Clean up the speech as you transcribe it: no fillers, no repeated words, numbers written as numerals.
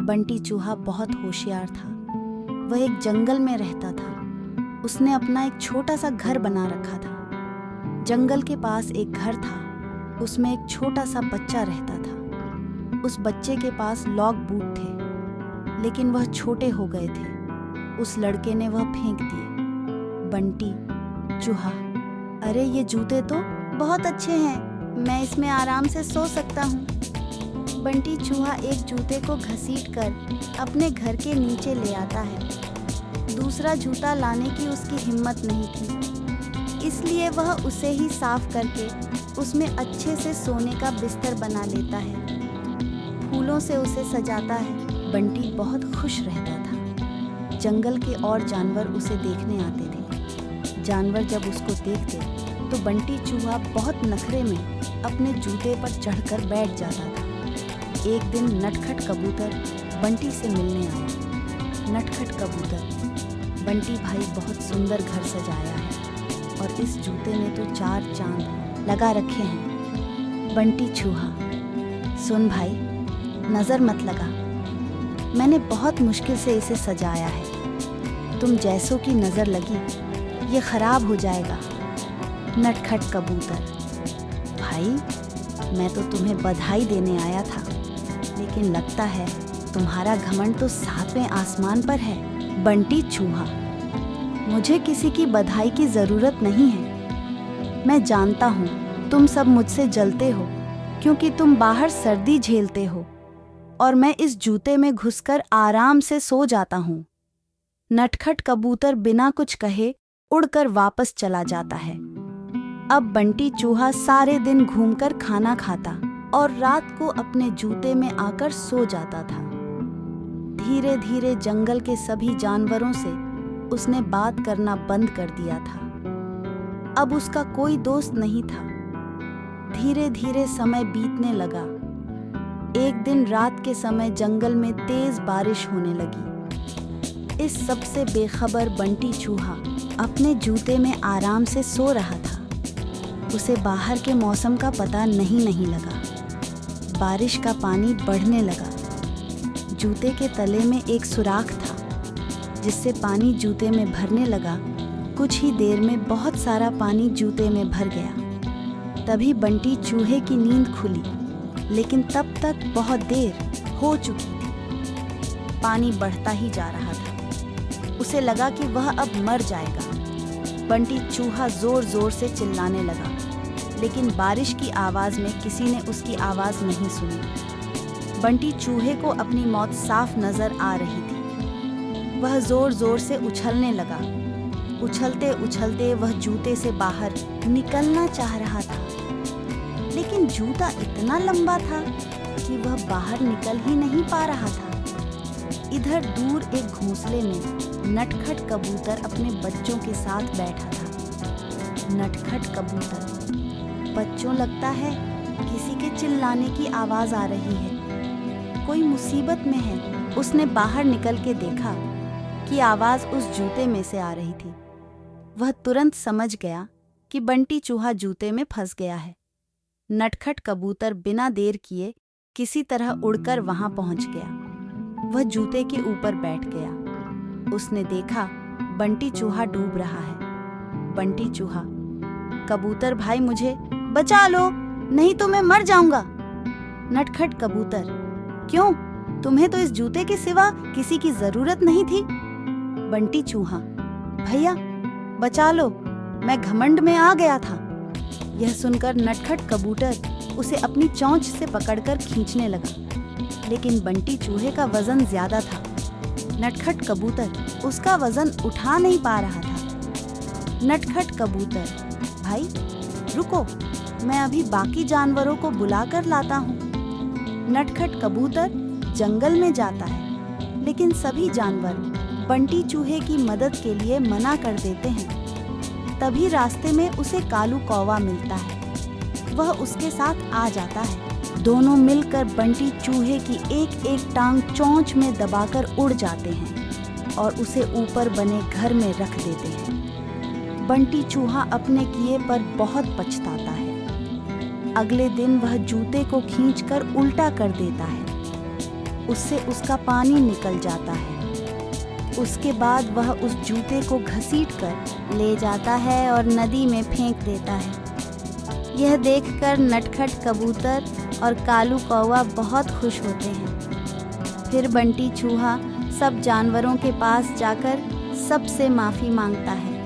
बंटी चूहा बहुत होशियार था। वह एक जंगल में रहता था। उसने अपना एक छोटा सा घर बना रखा था। जंगल के पास एक घर था, उसमें एक छोटा सा बच्चा रहता था। उस बच्चे के पास लॉक बूट थे, लेकिन वह छोटे हो गए थे। उस लड़के ने वह फेंक दिए। बंटी चूहा, अरे ये जूते तो बहुत अच्छे हैं, मैं इसमें आराम से सो सकता हूँ। बंटी चूहा एक जूते को घसीटकर अपने घर के नीचे ले आता है। दूसरा जूता लाने की उसकी हिम्मत नहीं थी, इसलिए वह उसे ही साफ करके उसमें अच्छे से सोने का बिस्तर बना लेता है। फूलों से उसे सजाता है। बंटी बहुत खुश रहता था। जंगल के और जानवर उसे देखने आते थे। जानवर जब उसको देखते तो बंटी चूहा बहुत नखरे में अपने जूते पर चढ़कर बैठ जाता था। एक दिन नटखट कबूतर बंटी से मिलने आया। नटखट कबूतर, बंटी भाई बहुत सुंदर घर सजाया है और इस जूते में तो 4 चांद लगा रखे हैं। बंटी चूहा, सुन भाई, नज़र मत लगा, मैंने बहुत मुश्किल से इसे सजाया है। तुम जैसों की नज़र लगी ये खराब हो जाएगा। नटखट कबूतर, भाई मैं तो तुम्हें बधाई देने आया था, लेकिन लगता है तुम्हारा घमंड तो 7वें आसमान पर है। बंटी चूहा, मुझे किसी की बधाई की ज़रूरत नहीं है। मैं जानता हूँ तुम सब मुझसे जलते हो क्योंकि तुम बाहर सर्दी झेलते हो और मैं इस जूते में घुसकर आराम से सो जाता हूँ। नटखट कबूतर बिना कुछ कहे उड़कर वापस चला जाता है। अब बंटी चूहा सारे दिन घूमकर खाना खाता और रात को अपने जूते में आकर सो जाता था। धीरे धीरे जंगल के सभी जानवरों से उसने बात करना बंद कर दिया था। अब उसका कोई दोस्त नहीं था। धीरे धीरे समय बीतने लगा। एक दिन रात के समय जंगल में तेज बारिश होने लगी। इस सब से बेखबर बंटी चूहा अपने जूते में आराम से सो रहा था। उसे बाहर के मौसम का पता नहीं लगा। बारिश का पानी बढ़ने लगा। जूते के तले में एक सुराख था, जिससे पानी जूते में भरने लगा। कुछ ही देर में बहुत सारा पानी जूते में भर गया। तभी बंटी चूहे की नींद खुली, लेकिन तब तक बहुत देर हो चुकी थी। पानी बढ़ता ही जा रहा था। उसे लगा कि वह अब मर जाएगा। बंटी चूहा जोर जोर से चिल्लाने लगा, लेकिन बारिश की आवाज़ में किसी ने उसकी आवाज़ नहीं सुनी। बंटी चूहे को अपनी मौत साफ नजर आ रही थी। वह जोर जोर से उछलने लगा। उछलते उछलते वह जूते से बाहर निकलना चाह रहा था, लेकिन जूता इतना लंबा था कि वह बाहर निकल ही नहीं पा रहा था। इधर दूर एक घोंसले में नटखट कबूतर अपने बच्चों के साथ बैठा था। नटखट कबूतर, बच्चों, लगता है किसी के चिल्लाने की आवाज आ रही है। कोई मुसीबत में है। उसने बाहर निकल के देखा कि आवाज उस जूते में से आ रही थी। वह तुरंत समझ गया कि बंटी चूहा जूते में फंस गया है। नटखट कबूतर बिना देर किए किसी तरह उड़कर वहां पहुंच गया। वह जूते के ऊपर बैठ गया। उसने देखा बंटी चूहा डूब रहा है। बंटी चूहा, कबूतर भाई मुझे बचा लो, नहीं तो मैं मर जाऊंगा। नटखट कबूतर, क्यों, तुम्हें तो इस जूते के सिवा किसी की जरूरत नहीं थी। बंटी चूहा, भैया बचा लो, मैं घमंड में आ गया था। यह सुनकर नटखट कबूतर उसे अपनी चोंच से पकड़कर खींचने लगा, लेकिन बंटी चूहे का वजन ज्यादा था। नटखट कबूतर उसका वजन उठा नहीं पा रहा था। नटखट कबूतर, भाई रुको, मैं अभी बाकी जानवरों को बुलाकर लाता हूँ। नटखट कबूतर जंगल में जाता है, लेकिन सभी जानवर बंटी चूहे की मदद के लिए मना कर देते हैं। तभी रास्ते में उसे कालू कौवा मिलता है। वह उसके साथ आ जाता है। दोनों मिलकर बंटी चूहे की एक एक टांग चोंच में दबाकर उड़ जाते हैं और उसे ऊपर बने घर में रख देते हैं। बंटी चूहा अपने किए पर बहुत पछताता है। अगले दिन वह जूते को खींचकर उल्टा कर देता है। उससे उसका पानी निकल जाता है। उसके बाद वह उस जूते को घसीटकर ले जाता है और नदी में फेंक देता है। यह देखकर नटखट कबूतर और कालू कौवा बहुत खुश होते हैं। फिर बंटी चूहा सब जानवरों के पास जाकर सबसे माफ़ी मांगता है